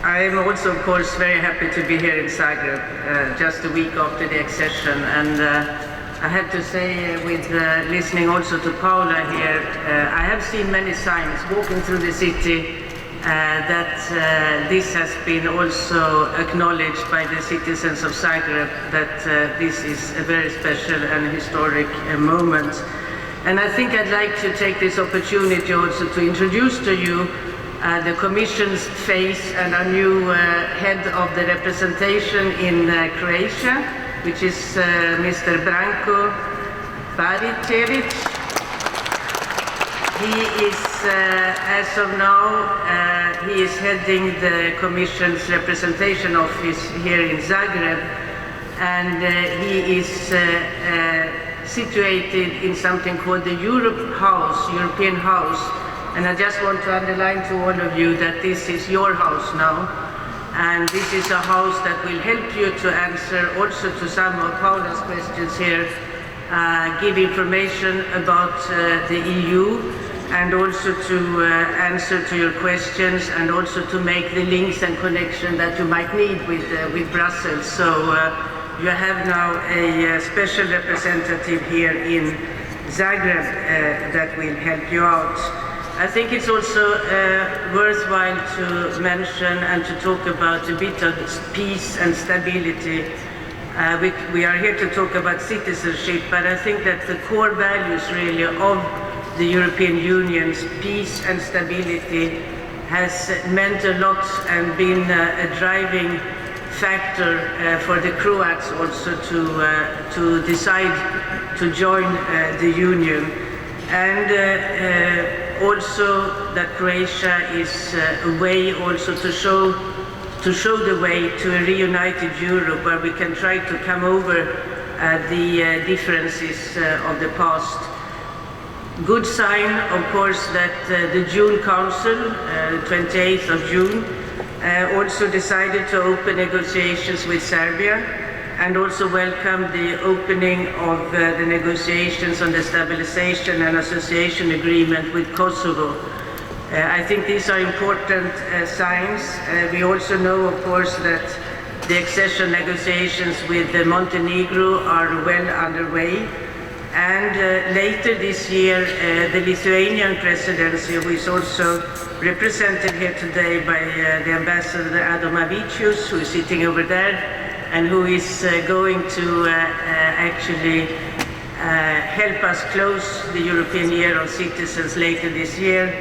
I am also, of course, very happy to be here in Zagreb, just a week after the accession. And I have to say, with listening also to Paula here, I have seen many signs walking through the city that this has been also acknowledged by the citizens of Zagreb, that this is a very special and historic moment. And I think I'd like to take this opportunity also to introduce to you the Commission's face and our new head of the representation in Croatia, which is Mr. Branko Baricevic. He is, as of now, he is heading the Commission's representation office here in Zagreb, and he is situated in something called the European House. And I just want to underline to all of you that this is your house now, and this is a house that will help you to answer also to some of Paula's questions here, give information about the EU, and also to answer to your questions, and also to make the links and connection that you might need with Brussels. So you have now a special representative here in Zagreb that will help you out. I think it's also worthwhile to mention and to talk about a bit of peace and stability. We are here to talk about citizenship, but I think that the core values really of the European Union's peace and stability has meant a lot and been a driving factor for the Croats also to decide to join the Union. And also that Croatia is a way also to show the way to a reunited Europe, where we can try to come over the differences of the past. Good sign, of course, that the June Council, 28th of June, also decided to open negotiations with Serbia, and also welcome the opening of the negotiations on the Stabilization and Association Agreement with Kosovo. I think these are important signs. We also know, of course, that the accession negotiations with Montenegro are well underway. And later this year, the Lithuanian presidency, who is also represented here today by the Ambassador Adomavicius, who is sitting over there, and who is going to actually help us close the European Year of Citizens later this year.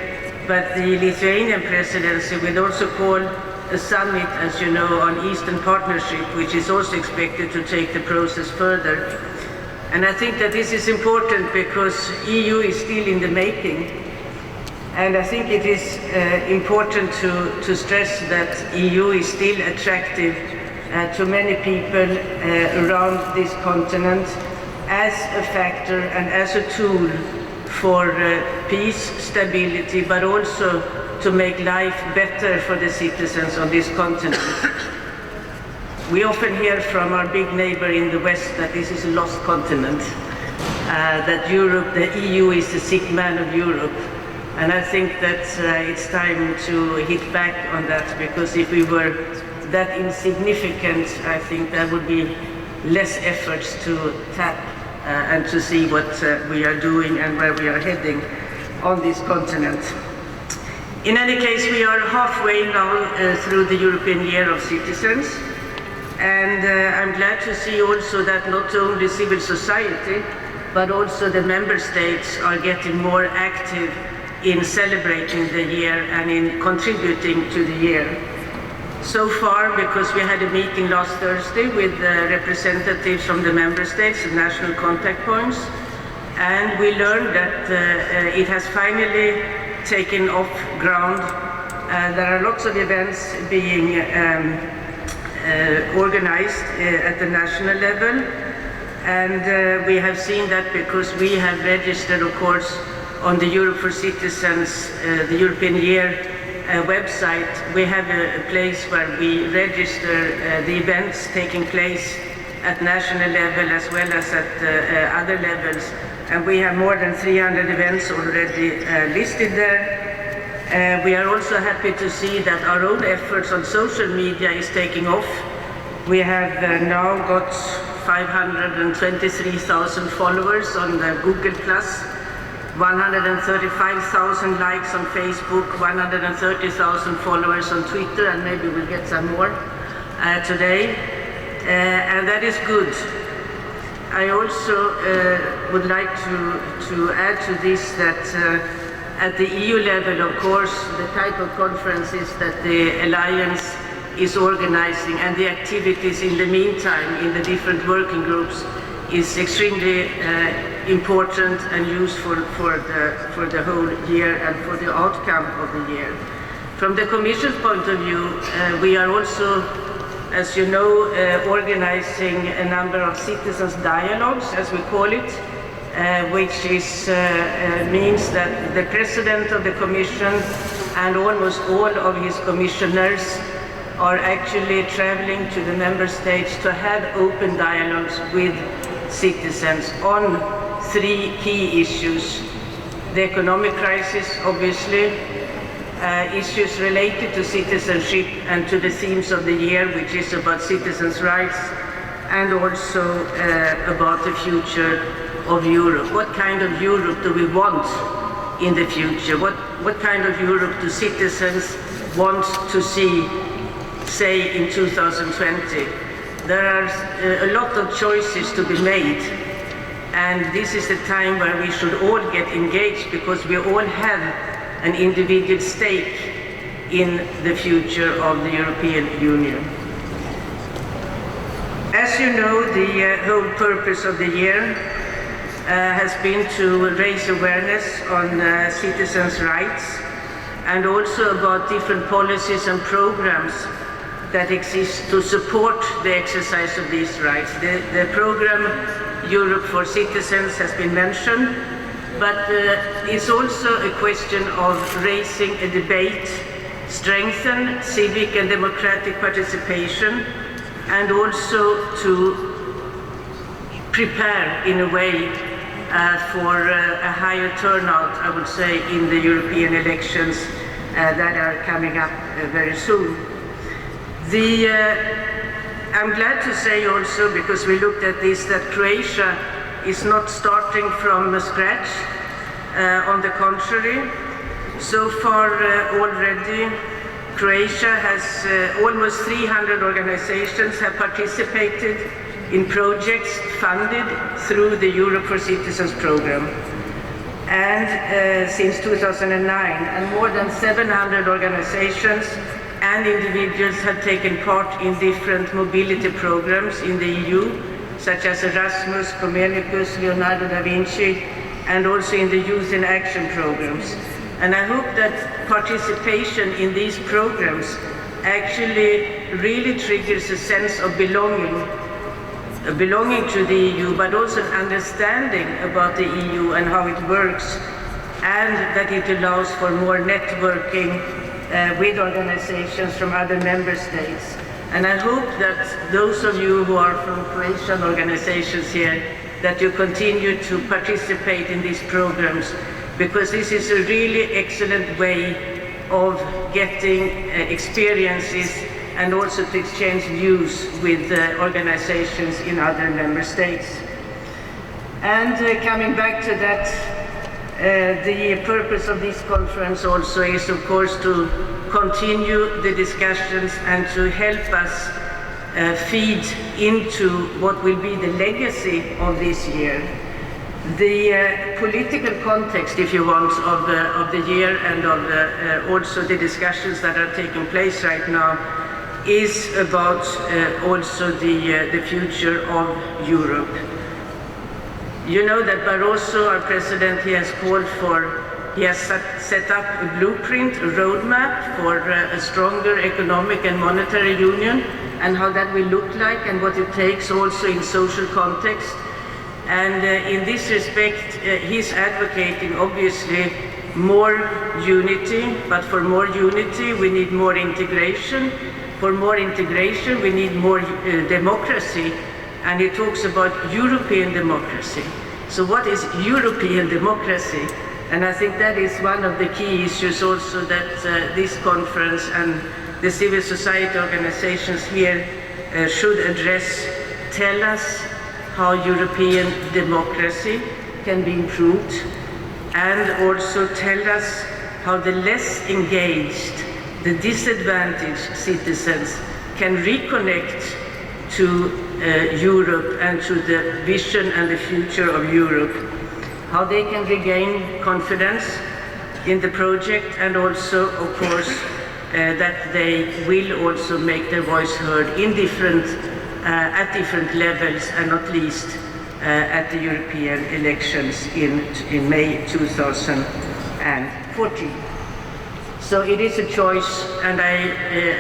But the Lithuanian presidency will also call a summit, as you know, on Eastern Partnership, which is also expected to take the process further. And I think that this is important because EU is still in the making. And I think it is important to stress that EU is still attractive to many people around this continent as a factor and as a tool for peace, stability, but also to make life better for the citizens on this continent. We often hear from our big neighbor in the West that this is a lost continent, that Europe, the EU is the sick man of Europe. And I think that it's time to hit back on that, because if we were that insignificant, I think there would be less efforts to tap and to see what we are doing and where we are heading on this continent. In any case, we are halfway now through the European Year of Citizens, and I'm glad to see also that not only civil society, but also the member states are getting more active in celebrating the year and in contributing to the year. So far, because we had a meeting last Thursday with representatives from the member states and national contact points, and we learned that it has finally taken off ground. There are lots of events being organized at the national level. And we have seen that because we have registered, of course, on the Europe for Citizens, the European Year website. We have a place where we register the events taking place at national level as well as at other levels. And we have more than 300 events already listed there. We are also happy to see that our own efforts on social media is taking off. We have now got 523,000 followers on Google+, 135,000 likes on Facebook, 130,000 followers on Twitter, and maybe we'll get some more today. And that is good. I also would like to add to this that at the EU level, of course, the type of conferences that the Alliance is organizing and the activities in the meantime in the different working groups is extremely important and useful for the whole year and for the outcome of the year. From the Commission's point of view, we are also, as you know, organizing a number of citizens' dialogues, as we call it, which means that the President of the Commission and almost all of his commissioners are actually traveling to the member states to have open dialogues with citizens on three key issues: the economic crisis, obviously, issues related to citizenship and to the themes of the year, which is about citizens' rights, and also about the future of Europe. What kind of Europe do we want in the future? What kind of Europe do citizens want to see, say, in 2020? There are a lot of choices to be made, and this is the time where we should all get engaged, because we all have an individual stake in the future of the European Union. As you know, the whole purpose of the year has been to raise awareness on citizens' rights and also about different policies and programs that exist to support the exercise of these rights. The program Europe for Citizens has been mentioned, but it's also a question of raising a debate, strengthen civic and democratic participation, and also to prepare in a way for a higher turnout, I would say, in the European elections that are coming up very soon. I'm glad to say also, because we looked at this, that Croatia is not starting from scratch. On the contrary, so far already Croatia has almost 300 organizations have participated in projects funded through the Europe for Citizens program. And since 2009, and more than 700 organizations and individuals have taken part in different mobility programs in the EU, such as Erasmus, Comenius, Leonardo da Vinci, and also in the Youth in Action programs. And I hope that participation in these programs actually really triggers a sense of belonging to the EU, but also an understanding about the EU and how it works, and that it allows for more networking with organizations from other member states. And I hope that those of you who are from Croatian organizations here, that you continue to participate in these programs, because this is a really excellent way of getting experiences and also to exchange views with organizations in other member states. And coming back to that, the purpose of this conference also is, of course, to continue the discussions and to help us feed into what will be the legacy of this year. The political context, if you want, of the year and of also the discussions that are taking place right now is about also the future of Europe. You know that Barroso, our president, he has called for he has set up a blueprint, a roadmap for a stronger economic and monetary union, and how that will look like and what it takes also in social context. And in this respect, he's advocating obviously more unity, but for more unity we need more integration. For more integration we need more democracy, and he talks about European democracy. So what is European democracy? And I think that is one of the key issues also that this conference and the civil society organizations here should address. Tell us how European democracy can be improved, and also tell us how the less engaged, the disadvantaged citizens can reconnect to Europe and to the vision and the future of Europe, how they can regain confidence in the project, and also, of course, that they will also make their voice heard in at different levels, and not least at the European elections in May 2014. So it is a choice, and I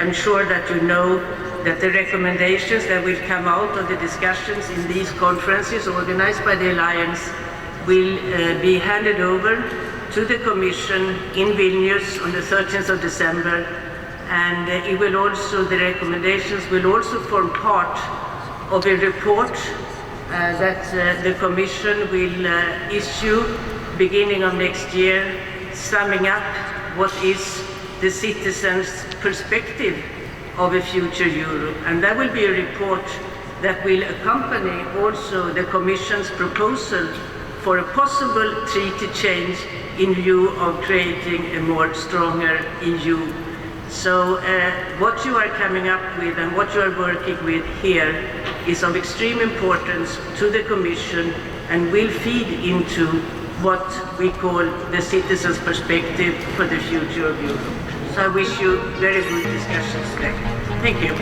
am sure that you know that the recommendations that will come out of the discussions in these conferences organized by the Alliance will be handed over to the Commission in Vilnius on the 13th of December, and it will also, the recommendations will also form part of a report that the Commission will issue beginning of next year, summing up what is the citizens' perspective of a future Europe. And that will be a report that will accompany also the Commission's proposal for a possible treaty change in view of creating a more stronger EU. So what you are coming up with and what you are working with here is of extreme importance to the Commission and will feed into what we call the citizens' perspective for the future of Europe. So I wish you very good discussions today. Thank you.